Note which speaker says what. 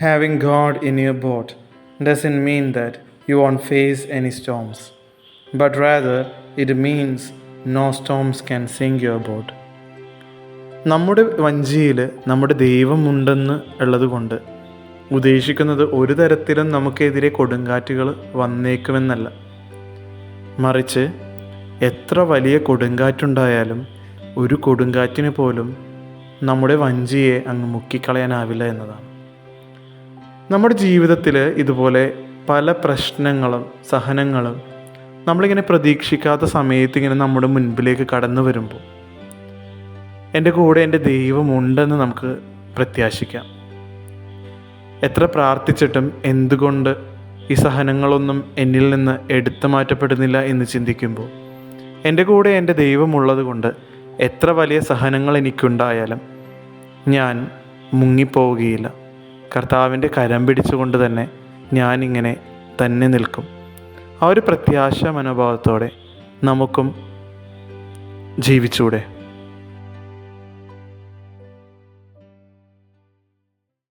Speaker 1: Having God in your boat doesn't mean that you won't face any storms, but rather it means no storms can sink your boat. നമ്മുടെ വഞ്ചിയിൽ നമ്മുടെ ദൈവമുണ്ടെന്ന് ഉള്ളതുകൊണ്ട് ഉദ്ദേശിക്കുന്നത് ഒരു തരത്തിലും നമുക്കെതിരെ കൊടുങ്കാറ്റുകൾ വന്നേക്കുമെന്നല്ല, മറിച്ച് എത്ര വലിയ കൊടുങ്കാറ്റുണ്ടായാലും ഒരു കൊടുങ്കാറ്റിന് പോലും നമ്മുടെ വഞ്ചിയെ അങ്ങ് മുക്കിക്കളയാനാവില്ല എന്നതാണ്. നമ്മുടെ ജീവിതത്തിൽ ഇതുപോലെ പല പ്രശ്നങ്ങളും സഹനങ്ങളും നമ്മളിങ്ങനെ പ്രതീക്ഷിക്കാത്ത സമയത്ത് ഇങ്ങനെ നമ്മുടെ മുൻപിലേക്ക് കടന്നു വരുമ്പോൾ എൻ്റെ കൂടെ എൻ്റെ ദൈവമുണ്ടെന്ന് നമുക്ക് പ്രത്യാശിക്കാം. എത്ര പ്രാർത്ഥിച്ചിട്ടും എന്തുകൊണ്ട് ഈ സഹനങ്ങളൊന്നും എന്നിൽ നിന്ന് എടുത്തു മാറ്റപ്പെടുന്നില്ല എന്ന് ചിന്തിക്കുമ്പോൾ എൻ്റെ കൂടെ എൻ്റെ ദൈവമുള്ളത് കൊണ്ട് എത്ര വലിയ സഹനങ്ങൾ എനിക്കുണ്ടായാലും ഞാൻ മുങ്ങിപ്പോവുകയില്ല. കർത്താവിൻ്റെ കരം പിടിച്ചുകൊണ്ട് തന്നെ ഞാനിങ്ങനെ തന്നെ നിൽക്കും. ആ ഒരു പ്രത്യാശ മനോഭാവത്തോടെ നമുക്കും ജീവിച്ചൂടെ?